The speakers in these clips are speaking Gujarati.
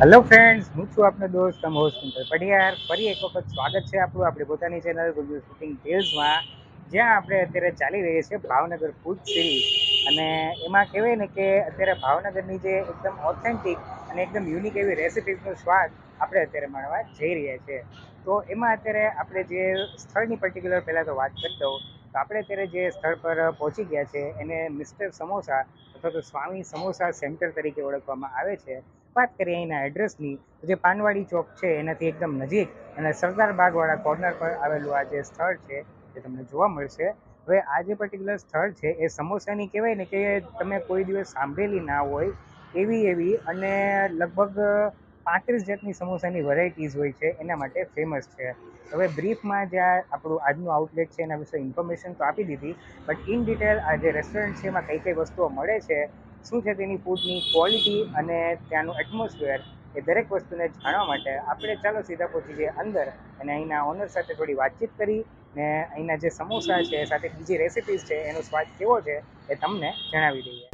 હેલો ફ્રેન્ડ્સ, હું છું આપનો દોસ્ત તમ હોસ્ટ પડિયાર. ફરી એક વખત સ્વાગત છે આપણું આપણી પોતાની ચેનલ ગુજુ શૂટિંગ ટેલ્સમાં, જ્યાં આપણે અત્યારે ચાલી રહી છે ભાવનગર ફૂડ સિરીઝ. અને એમાં કહેવાય ને કે અત્યારે ભાવનગરની જે એકદમ ઓથેન્ટિક અને એકદમ યુનિક એવી રેસિપીઝનો સ્વાદ આપણે અત્યારે માણવા જઈ રહ્યા છીએ. તો એમાં અત્યારે આપણે જે સ્થળની પર્ટિક્યુલર પહેલાં તો વાત કરી દઉં તો આપણે અત્યારે જે સ્થળ પર પહોંચી ગયા છે એને મિસ્ટર સમોસા અથવા તો સ્વામી સમોસા સેન્ટર તરીકે ઓળખવામાં આવે છે. વાત કરીએ અહીંના એડ્રેસની, જે પાનવાડી ચોક છે એનાથી એકદમ નજીક અને સરદાર બાગવાળા કોર્નર પર આવેલું આ જે સ્થળ છે એ તમને જોવા મળશે. હવે આ જે પર્ટિક્યુલર સ્થળ છે એ સમોસાની કહેવાય ને કે તમે કોઈ દિવસ સાંભળેલી ના હોય એવી અને લગભગ 35 જાતની સમોસાની વેરાયટીઝ હોય છે, એના માટે ફેમસ છે. હવે બ્રીફમાં જે આપણું આજનું આઉટલેટ છે એના વિશે ઇન્ફોર્મેશન તો આપી દીધી, બટ ઇન ડિટેલ આ જે રેસ્ટોરન્ટ છે એમાં કઈ વસ્તુઓ મળે છે, શું છે તેની ફૂડની ક્વોલિટી અને ત્યાંનું એટમોસ્ફિયર, એ દરેક વસ્તુને જાણવા માટે આપણે ચાલો સીધા પહોંચી જઈએ અંદર અને અહીંના ઓનર સાથે થોડી વાતચીત કરી ને અહીંના જે સમોસા છે સાથે બીજી રેસિપીઝ છે એનો સ્વાદ કેવો છે એ તમને જણાવી દઈએ.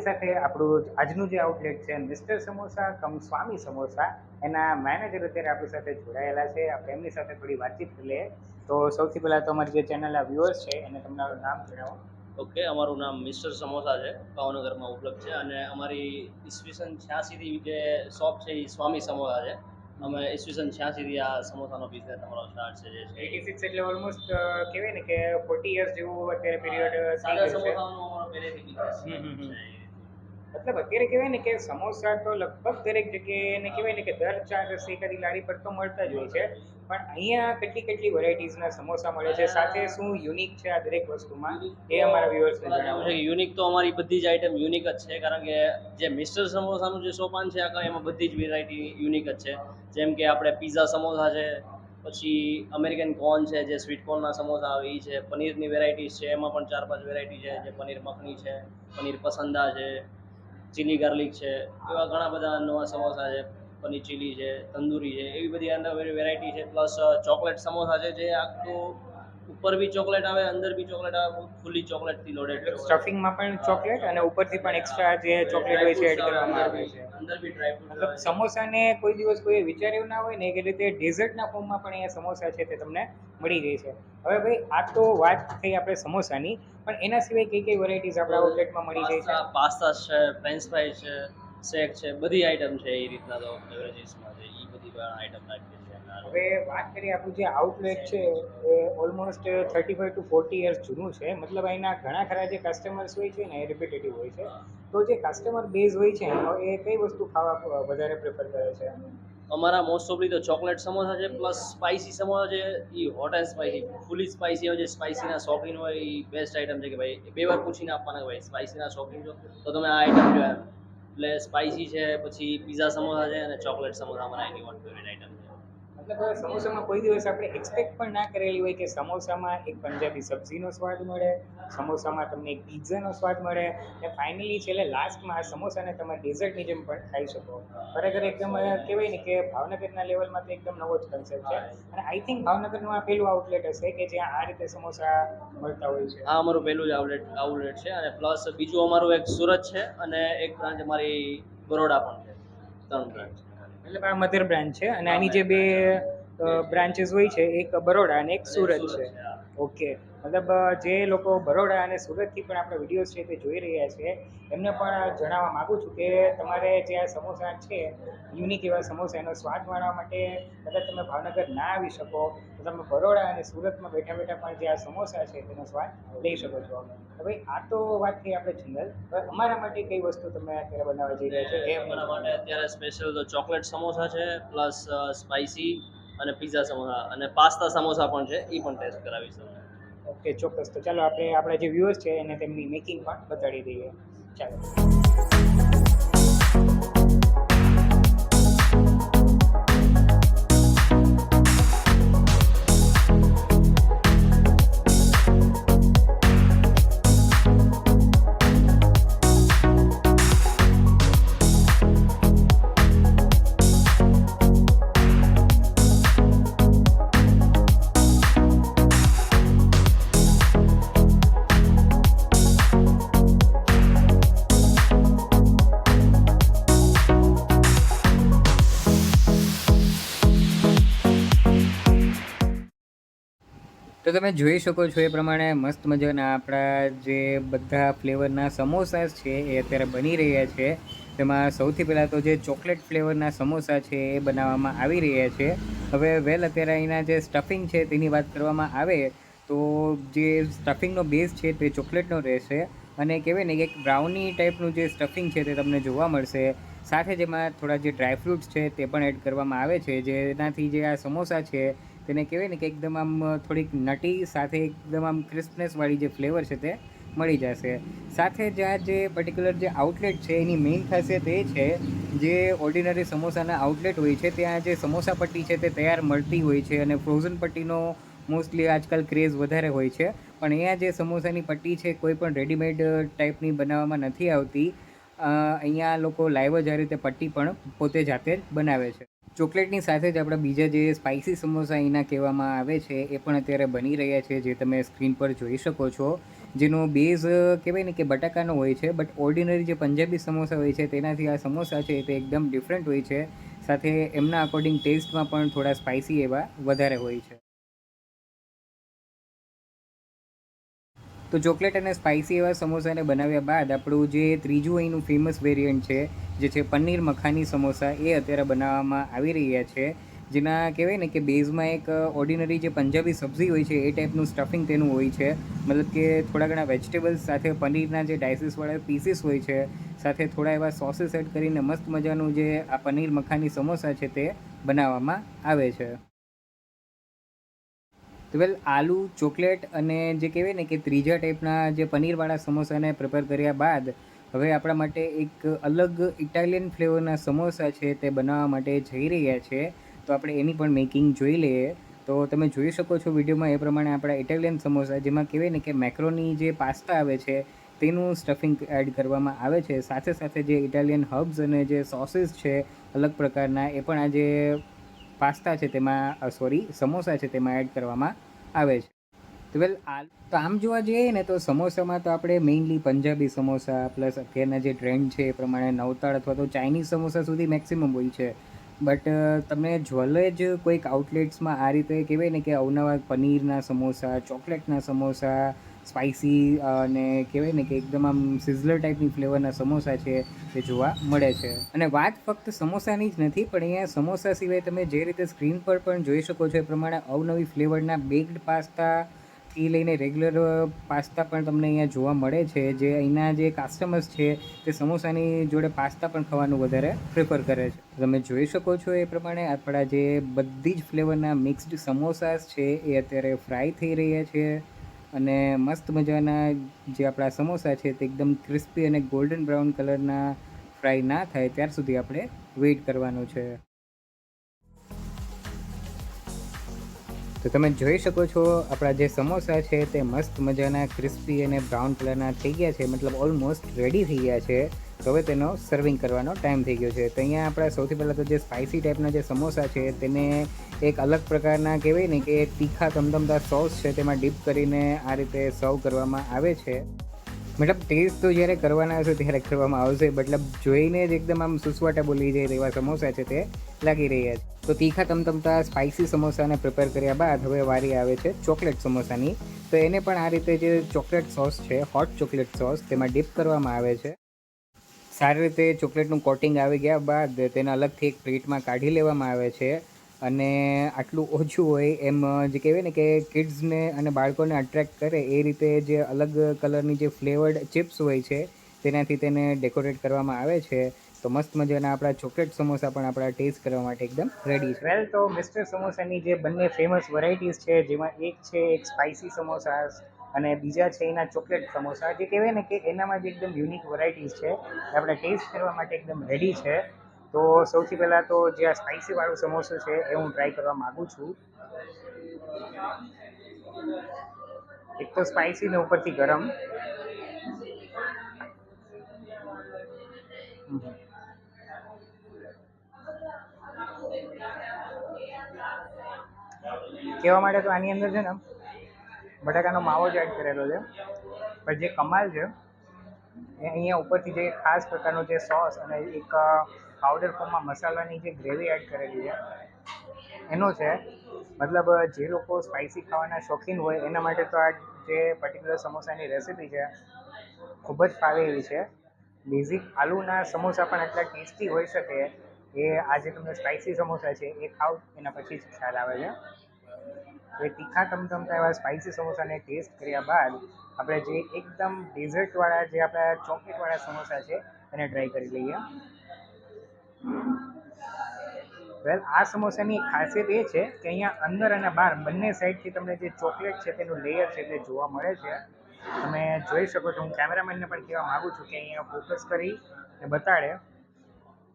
સાથે આપણું આજનું જે આઉટલેટ છે મિસ્ટર સમોસા કમ સ્વામી સમોસા, એના મેનેજર અત્યારે આપણી સાથે જોડાયેલા છે. આપણે એમની સાથે થોડી વાતચીત કરી લઈએ. તો સૌથી પહેલાં તો અમારી જે ચેનલના વ્યુઅર્સ છે એને તમારું નામ જણાવો. ઓકે, અમારું નામ મિસ્ટર સમોસા છે, ભાવનગરમાં ઉપલબ્ધ છે. અને અમારી ઈસવીસન 86થી જે શોપ છે એ સ્વામી સમોસા છે. અમે ઈસવીસન 86થી આ સમોસાનો બિઝનેસ અમારો સ્ટાર્ટ છે. જે છે 86 એટલે ઓલમોસ્ટ કહેવાય ને કે 40 યર્સ જેવું અત્યારે પીરિયડ સાદા સમોસાનો અમારો પહેલેથી બિઝનેસ છે. મતલબ અત્યારે કહેવાય ને કે સમોસા તો લગભગ દરેક જગ્યાએ એને કહેવાય ને કે દર 4 રસ્તે એકાદી લારી પર તો મળતા જ હોય છે, પણ અહીંયા કેટલી વેરાયટીઝના સમોસા મળે છે, સાથે શું યુનિક છે આ દરેક વસ્તુમાં એ અમારા વ્યુઅર્સને જણાવો. યુનિક તો અમારી બધી જ આઈટમ યુનિક જ છે, કારણ કે જે મિસ્ટર સમોસાનું જે સોપાન છે આખા એમાં બધી જ વેરાયટી યુનિક જ છે. જેમ કે આપણે પીઝા સમોસા છે, પછી અમેરિકન કોર્ન છે, જે સ્વીટ કોર્નના સમોસા આવે એ છે. પનીરની વેરાયટીઝ છે, એમાં પણ 4-5 વેરાયટી છે. જે પનીર મખની છે, પનીર પસંદા છે, ચીલી ગાર્લિક છે, એવા ઘણા બધા નવા સમોસા છે. પનીર ચીલી છે, તંદૂરી છે, એવી બધી અંદર વેરાયટી છે. પ્લસ ચોકલેટ સમોસા છે, જે આખું ઉપર બી ચોકલેટ આવે, અંદર બી ચોકલેટ આવે, ફૂલી ચોકલેટથી લોડેડ. સ્ટફિંગમાં પણ ચોકલેટ અને ઉપરથી પણ એક્સ્ટ્રા જે ચોકલેટ હોય છે એડ કરવામાં આવે છે. અંદર બી ડ્રાય ફ્રૂટ. મતલબ સમોસાને કોઈ દિવસ કોઈ વિચાર્યું ના હોય ને કે રીતે ડેઝર્ટના ફોર્મમાં પણ અહીંયા સમોસા છે તે તમને મળી જાય છે. હવે ભાઈ આ તો વાત થઈ આપણે સમોસાની, પણ એના સિવાય કઈ વેરાયટીઝ આપણા આઉટલેટમાં મળી જાય છે? પાસ્તા છે, ફ્રેન્ચ ફ્રાઈ છે, શેક છે, બધી આઈટમ છે. એ રીતના તો બેવરેજીસમાં છે એ બધી પણ આઈટમ રાખીએ છીએ. હવે વાત કરીએ આપણું જે આઉટલેટ છે એ ઓલમોસ્ટ 35 to 40 યર્સ જૂનું છે. મતલબ અહીંના ઘણા ખરા જે કસ્ટમર્સ હોય છે ને એ રિપીટેટિવ હોય છે. તો જે કસ્ટમર બેઝ હોય છે એ કઈ વસ્તુ ખાવા વધારે પ્રેફર કરે છે? અમારા મોસ્ટ ઓફલી તો ચોકલેટ સમોસા છે, પ્લસ સ્પાઇસી સમોસા છે. એ હોટ એન્ડ સ્પાઇસી, ફૂલી સ્પાઇસી હોય, જે સ્પાઇસીના શોખીન હોય એ બેસ્ટ આઈટમ છે. કે ભાઈ 2 વાર પૂછીને આપવાના કે ભાઈ સ્પાઇસીના શોખીન છો તો તમે આ આઈટમ જો એમ. એટલે સ્પાઇસી છે, પછી પીઝા સમોસા છે અને ચોકલેટ સમોસા અમારા એની વન ફેવરેટ આઈટમ છે. મતલબ સમોસામાં કોઈ દિવસ આપણે એક્સપેક્ટ પણ ના કરેલી હોય કે સમોસામાં એક પંજાબી સબ્જીનો સ્વાદ મળે, સમોસામાં તમને એક પિઝાનો સ્વાદ મળે, અને ફાઇનલી છેલ્લે લાસ્ટમાં આ સમોસાને તમે ડેઝર્ટની જેમ પણ ખાઈ શકો. ખરેખર એકદમ કહેવાય ને કે ભાવનગરના લેવલમાં તો એકદમ નવો જ કન્સેપ્ટ છે. અને આઈ થિંક ભાવનગરનું આ પહેલું આઉટલેટ હશે કે જ્યાં આ રીતે સમોસા મળતા હોય છે. હા, અમારું પહેલું જ આઉટલેટ છે. અને પ્લસ બીજું અમારું એક સુરત છે અને એક બ્રાન્ચ અમારી બરોડા પણ છે. 3 બ્રાન્ચ. એટલે આ મધર બ્રાન્ચ છે અને આની જે 2 બ્રાન્ચીસ હોય છે, એક બરોડા અને એક સુરત છે. ઓકે, મતલબ જે લોકો બરોડા અને સુરતથી પણ આપણા વિડીયોઝ છે તે જોઈ રહ્યા છે એમને પણ જણાવવા માગું છું કે તમારે જે આ સમોસા છે, યુનિક એવા સમોસા, એનો સ્વાદ માણવા માટે કદાચ તમે ભાવનગર ના આવી શકો તો તમે બરોડા અને સુરતમાં બેઠા પણ જે આ સમોસા છે તેનો સ્વાદ લઈ શકો છો. હવે આ તો વાત થઈ આપણે જનરલ. હવે અમારા માટે કઈ વસ્તુ તમે અત્યારે બનાવવા જઈ રહ્યા છો? એ અમારા માટે અત્યારે સ્પેશિયલ તો ચોકલેટ સમોસા છે, પ્લસ સ્પાઇસી અને પીઝા સમોસા અને પાસ્તા સમોસા પણ છે. એ પણ ટેસ્ટ કરાવીશ તમને. ઓકે, ચોક્કસ. તો ચાલો આપણે આપણા જે વ્યુઅર્સ છે એને તેમની મેકિંગ પણ બતાડી દઈએ. ચાલો. તો તમે જોઈ શકો છો એ પ્રમાણે મસ્ત મજાના આપણા જે બધા ફ્લેવરના સમોસા છે એ અત્યારે બની રહ્યા છે. તેમાં સૌથી પહેલાં તો જે ચોકલેટ ફ્લેવરના સમોસા છે એ બનાવવામાં આવી રહ્યા છે. હવે અત્યારે અહીંના જે સ્ટફિંગ છે તેની વાત કરવામાં આવે તો જે સ્ટફિંગનો બેઝ છે તે ચોકલેટનો રહેશે અને કહેવાય ને કે એક બ્રાઉની ટાઈપનું જે સ્ટફિંગ છે તે તમને જોવા મળશે. સાથે જેમાં થોડા જે ડ્રાયફ્રૂટ્સ છે તે પણ એડ કરવામાં આવે છે, જેનાથી જે આ સમોસા છે તેને કહેવાય ને કે એકદમ આમ થોડીક નટી સાથે એકદમ આમ ક્રિસ્પનેસવાળી જે ફ્લેવર છે તે મળી જશે. સાથે જ આ જે પર્ટિક્યુલર જે આઉટલેટ છે એની મેઇન ખાસિયત એ છે, જે ઓર્ડિનરી સમોસાના આઉટલેટ હોય છે ત્યાં જે સમોસા પટ્ટી છે તે તૈયાર મળતી હોય છે અને ફ્રોઝન પટ્ટીનો મોસ્ટલી આજકાલ ક્રેઝ વધારે હોય છે. પણ અહીંયા જે સમોસાની પટ્ટી છે કોઈ પણ રેડીમેડ ટાઈપની બનાવવામાં નથી આવતી. અહીંયા લોકો લાઈવ જ આ રીતે પટ્ટી પણ પોતે જાતે જ બનાવે છે. ચોકલેટની સાથે જ આપણા બીજા જે સ્પાઇસી સમોસા અહીંના કહેવામાં આવે છે એ પણ અત્યારે બની રહ્યા છે, જે તમે સ્ક્રીન પર જોઈ શકો છો. જેનો બેઝ કહેવાય ને કે બટાકાનો હોય છે, બટ ઓર્ડિનરી જે પંજાબી સમોસા હોય છે તેનાથી આ સમોસા છે તે એકદમ ડિફરન્ટ હોય છે. સાથે એમના અકોર્ડિંગ ટેસ્ટમાં પણ થોડા સ્પાઇસી એવા વધારે હોય છે. તો ચોકલેટ અને સ્પાઇસી એવા સમોસાને બનાવ્યા બાદ આપણું જે ત્રીજું અહીંનું ફેમસ વેરિયન્ટ છે, જે છે પનીર મખાની સમોસા, એ અત્યારે બનાવવામાં આવી રહ્યા છે. જેના કહેવાય ને કે બેઝમાં એક ઓર્ડિનરી જે પંજાબી સબ્જી હોય છે એ ટાઈપનું સ્ટફિંગ તેનું હોય છે. મતલબ કે થોડા ઘણા વેજીટેબલ્સ સાથે પનીરના જે ડાયસીસવાળા પીસીસ હોય છે, સાથે થોડા એવા સોસીસ એડ કરીને મસ્ત મજાનું જે આ પનીર મખાની સમોસા છે તે બનાવવામાં આવે છે. તો આલુ, ચોકલેટ અને જે કહેવાય ને કે ત્રીજા ટાઈપના જે પનીરવાળા સમોસાને પ્રિપેર કર્યા બાદ હવે આપણા માટે એક અલગ ઇટાલિયન ફ્લેવરના સમોસા છે તે બનાવવા માટે જઈ રહ્યા છે. તો આપણે એની પણ મેકિંગ જોઈ લઈએ. તો તમે જોઈ શકો છો વિડીયોમાં એ પ્રમાણે આપણા ઇટાલિયન સમોસા, જેમાં કહેવાય ને કે મેક્રોની જે પાસ્તા આવે છે તેનું સ્ટફિંગ એડ કરવામાં આવે છે. સાથે સાથે જે ઇટાલિયન હર્બ્સ અને જે સોસીસ છે અલગ પ્રકારના, એ પણ આ જે પાસ્તા છે તેમાં સમોસા છે તેમાં એડ કરવામાં આવે છે. તો તો આમ જોવા જઈએ ને તો સમોસામાં તો આપણે મેઇનલી પંજાબી સમોસા પ્લસ અત્યારના જે ટ્રેન્ડ છે એ પ્રમાણે નવતાળ અથવા તો ચાઇનીઝ સમોસા સુધી મેક્સિમમ હોય છે. બટ તમને જ્વલે જ કોઈક આઉટલેટ્સમાં આ રીતે કહેવાય ને કે અવનવા પનીરના સમોસા, ચોકલેટના સમોસા, સ્પાઇસી અને કહેવાય ને કે એકદમ આમ સિઝલર ટાઈપની ફ્લેવરના સમોસા છે તે જોવા મળે છે. અને વાત ફક્ત સમોસાની જ નથી, પણ અહીંયા સમોસા સિવાય તમે જે રીતે સ્ક્રીન પર પણ જોઈ શકો છો એ પ્રમાણે અવનવી ફ્લેવરના બેક્ડ પાસ્તાથી લઈને રેગ્યુલર પાસ્તા પણ તમને અહીંયા જોવા મળે છે. જે અહીંના જે કસ્ટમર્સ છે તે સમોસાની જોડે પાસ્તા પણ ખાવાનું વધારે પ્રિફર કરે છે. તમે જોઈ શકો છો એ પ્રમાણે આપણા જે બધી જ ફ્લેવરના મિક્સ્ડ સમોસાસ છે એ અત્યારે ફ્રાય થઈ રહ્યા છે. અને મસ્ત મજાના જે આપણા સમોસા છે તે એકદમ ક્રિસ્પી અને ગોલ્ડન બ્રાઉન કલરના ફ્રાય ના થાય ત્યાર સુધી આપણે વેઇટ કરવાનું છે. તો તમે જોઈ શકો છો આપણા જે સમોસા છે તે મસ્ત મજાના ક્રિસ્પી અને બ્રાઉન કલરના થઈ ગયા છે, મતલબ ઓલમોસ્ટ રેડી થઈ ગયા છે. તો હવે તેનો સર્વિંગ કરવાનો ટાઈમ થઈ ગયો છે. તો અહીંયા આપણા સૌથી પહેલાં તો જે સ્પાઇસી ટાઈપના જે સમોસા છે તેને એક અલગ પ્રકારના કહેવાય ને કે તીખા ધમધમતા સોસ છે તેમાં ડીપ કરીને આ રીતે સર્વ કરવામાં આવે છે. મતલબ ટેસ્ટ તો જ્યારે કરવાના હશે ત્યારે કરવામાં આવશે, મતલબ જોઈને જ એકદમ આમ સુસવાટા બોલી જાય તેવા સમોસા છે તે લાગી રહ્યા છે. તો તીખા તમતમતા સ્પાઇસી સમોસાને પ્રિપેર કર્યા બાદ હવે વારી આવે છે ચોકલેટ સમોસાની. તો એને પણ આ રીતે જે ચોકલેટ સોસ છે, હોટ ચોકલેટ સોસ, તેમાં ડીપ કરવામાં આવે છે. સારી રીતે ચોકલેટનું કોટિંગ આવી ગયા બાદ તેને અલગથી એક પ્લેટમાં કાઢી લેવામાં આવે છે. અને આટલું ઓછું હોય એમ જે કહેવાય ને કે કિડ્સને અને બાળકોને અટ્રેક્ટ કરે એ રીતે જે અલગ કલરની જે ફ્લેવર્ડ ચિપ્સ હોય છે તેનાથી તેને ડેકોરેટ કરવામાં આવે છે. તો મસ્ત મજાના આપણા ચોકલેટ સમોસા પણ આપણા ટેસ્ટ કરવા માટે એકદમ રેડી છે. તો મિસ્ટર સમોસાની જે બંને ફેમસ વેરાયટીઝ છે, જેમાં એક છે એક સ્પાઇસી સમોસા અને બીજા છે એના ચોકલેટ સમોસા, જે કહેવાય ને કે એનામાં જે એકદમ યુનિક વેરાયટીઝ છે આપણે ટેસ્ટ કરવા માટે એકદમ રેડી છે. તો સૌથી પહેલાં તો જે આ સ્પાઇસીવાળું સમોસું છે એ હું ટ્રાય કરવા માગું છું. એક તો સ્પાઇસી ને ઉપરથી ગરમ. કહેવા માટે તો આની અંદર છે ને બટાકાનો માવો જ એડ કરેલો છે, પણ જે કમાલ છે એ અહીંયા ઉપરથી જે ખાસ પ્રકારનો જે સોસ અને એક પાવડર ફોર્મમાં મસાલાની જે ગ્રેવી એડ કરેલી છે એનો છે. મતલબ જે લોકો સ્પાઇસી ખાવાના શોખીન હોય એના માટે તો આ જે પર્ટિક્યુલર સમોસાની રેસિપી છે ખૂબ જ ફાવે એવી છે. બેઝિક આલુના સમોસા પણ એટલા ટેસ્ટી હોઈ શકે એ આજે તમને સ્પાઇસી સમોસા છે એ ખાવ એના પછી જ ખ્યાલ આવે છે. એ તીખા તમતમતા એવા સ્પાઇસી સમોસાને ટેસ્ટ કર્યા બાદ આપણે જે એકદમ ડેઝર્ટવાળા જે આપણા ચોકલેટવાળા સમોસા છે એને ટ્રાય કરી લઈએ. વેલ આ સમોસાની ખાસિયત એ છે કે અહીંયા અંદર અને બહાર બંને સાઈડથી તમને જે ચોકલેટ છે તેનું લેયર છે તે જોવા મળે છે. તમે જોઈ શકો છો, હું કેમેરામેનને પણ કહેવા માગું છું કે અહીંયા ફોકસ કરી ને બતાડે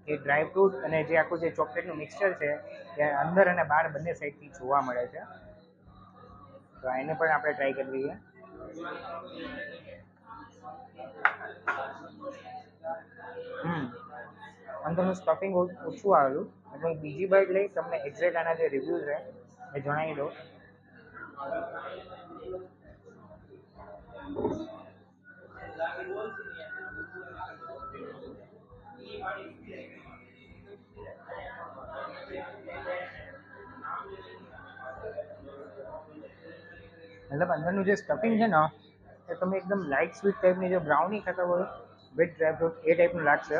કે ડ્રાયફ્રૂટ અને જે આખું જે ચોકલેટનું મિક્સચર છે તે અંદર અને બહાર બંને સાઈડથી જોવા મળે છે. તો એને પણ આપણે ટ્રાય કરી લઈએ. અંદરનું સ્ટફિંગ ઓછું આવેલું એટલે બીજી બાઈટ લઈ તમને એક્ઝેક્ટ આના જે રિવ્યૂ છે એ જણાવી દો. મતલબ અંદરનું જે સ્ટફિંગ છે ને એ તમે એકદમ લાઇટ સ્વીટ ટાઈપની જે બ્રાઉની ખાતા હોય વિથ ડ્રાયફ્રૂટ એ ટાઈપનું લાગશે.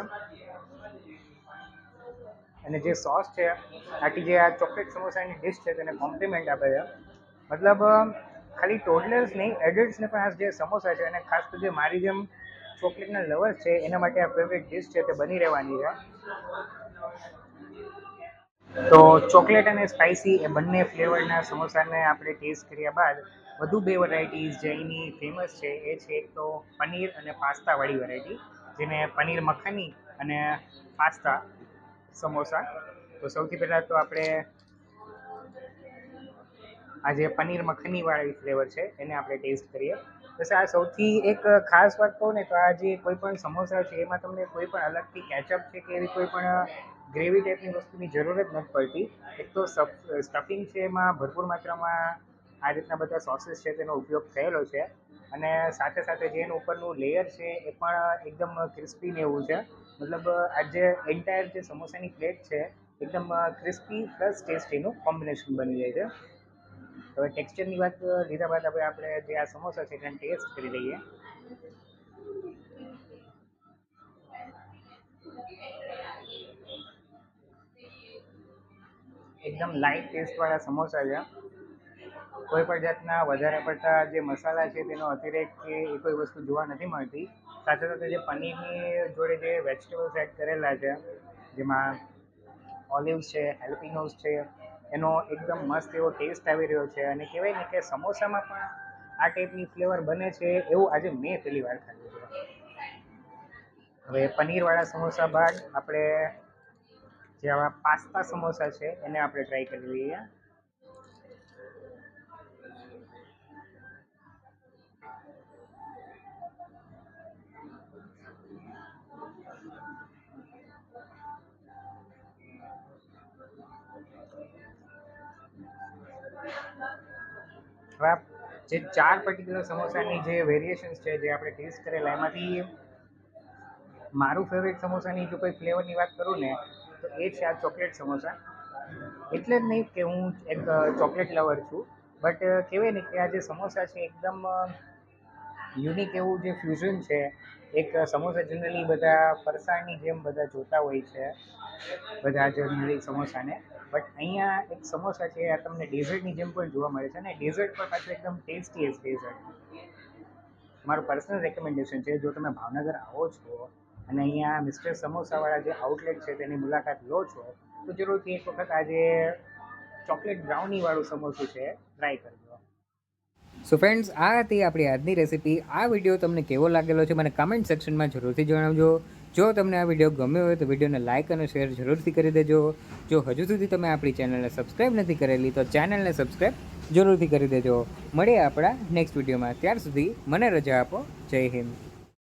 અને જે સોસ છે આખી જે આ ચોકલેટ સમોસાની ડિશ છે તેને કોમ્પ્લિમેન્ટ આપે છે. મતલબ ખાલી ટોડલર્સ નહીં, એડલ્ટ્સને પણ આ જે સમોસા છે અને ખાસ તો જે મારી જેમ ચોકલેટના લવર્સ છે એના માટે આ ફેવરેટ ડિશ છે તે બની રહેવાની છે. તો ચોકલેટ અને સ્પાઇસી એ બંને ફ્લેવરના સમોસાને આપણે ટેસ્ટ કર્યા બાદ વધુ બે વેરાયટીઝ જે અહીંની ફેમસ છે એ છે એક તો પનીર અને પાસ્તાવાળી વેરાયટી, જેને પનીર મખાની અને પાસ્તા સમોસા. તો સૌથી પહેલાં તો આપણે આ જે પનીર મખનીવાળી ફ્લેવર છે એને આપણે ટેસ્ટ કરીએ. બસ આ સૌથી એક ખાસ વાત કહું ને તો આ જે કોઈ પણ સમોસા છે એમાં તમને કોઈ પણ અલગથી કેચઅપ છે કે એવી કોઈ પણ ગ્રેવી ટાઈપની વસ્તુની જરૂર જ નથી પડતી. એક તો સ્ટફિંગ છે એમાં ભરપૂર માત્રામાં આ રીતના બધા સોસીસ છે તેનો ઉપયોગ થયેલો છે અને સાથે સાથે જે એનું ઉપરનું લેયર છે એ પણ એકદમ ક્રિસ્પી ને એવું છે. મતલબ આ જે એન્ટાયર જે સમોસાની પ્લેટ છે એકદમ ક્રિસ્પી પ્લસ ટેસ્ટીનું કોમ્બિનેશન બની જાય છે. હવે ટેક્સચરની વાત લીધા બાદ હવે આપણે જે આ સમોસા છે તેને ટેસ્ટ કરી લઈએ. એકદમ લાઇટ ટેસ્ટવાળા સમોસા છે. કોઈ પણ જાતના વધારે પડતા જે મસાલા છે તેનો અતિરેક કે એ કોઈ વસ્તુ જોવા નથી મળતી. સાથે સાથે જે પનીરની જોડે જે વેજીટેબલ્સ એડ કરેલા છે જેમાં ઓલિવ્સ છે, હેલ્પિનોસ છે, એનો એકદમ મસ્ત એવો ટેસ્ટ આવી રહ્યો છે. અને કહેવાય ને કે સમોસામાં પણ આ ટાઈપની ફ્લેવર બને છે એવું આજે મેં પહેલી વાર ખાધું છે. હવે પનીરવાળા સમોસા બાદ આપણે જે આવા પાસ્તા સમોસા છે એને આપણે ટ્રાય કરી લઈએ. હવે જે 4 પર્ટિક્યુલર સમોસાની જે વેરિએશન્સ છે જે આપણે ટેસ્ટ કરેલા એમાંથી મારું ફેવરેટ સમોસાની જો કોઈ ફ્લેવરની વાત કરું ને તો એ છે આ ચોકલેટ સમોસા. એટલે જ નહીં કે હું એક ચોકલેટ લવર છું, બટ કહેવાય ને કે આ જે સમોસા છે એકદમ યુનિક એવું જે ફ્યુઝન છે. એક સમોસા જનરલી બધા ફરસાણની જેમ બધા જોતા હોય છે બધા જનરલી સમોસાને, બટ અહીંયા એક સમોસા છે આ તમને ડેઝર્ટની જેમ પણ જોવા મળે છે અને ડેઝર્ટ પર પાછું એકદમ ટેસ્ટીએસ્ટ ડેઝર્ટ. મારું પર્સનલ રેકમેન્ડેશન છે જો તમે ભાવનગર આવો છો અને અહીંયા મિસ્ટર સમોસાવાળા જે આઉટલેટ છે તેની મુલાકાત લો છો તો જરૂરથી એક વખત આજે ચોકલેટ બ્રાઉનીવાળું સમોસું છે ટ્રાય કરજો. સો ફ્રેન્ડ્સ, આ હતી આપણી આજની રેસિપી. આ વિડીયો તમને કેવો લાગેલો છે મને કમેન્ટ સેક્શનમાં જરૂરથી જણાવજો. જો તમને આ વિડીયો ગમ્યો હોય તો વિડીયોને લાઇક અને શેર જરૂરથી કરી દેજો. જો હજુ સુધી તમે આપણી ચેનલને સબસ્ક્રાઈબ નથી કરેલી તો ચેનલને સબસ્ક્રાઈબ જરૂરથી કરી દેજો. મળીએ આપણા નેક્સ્ટ વિડીયોમાં. ત્યાર સુધી મને રજા આપો. જય હિન્દ.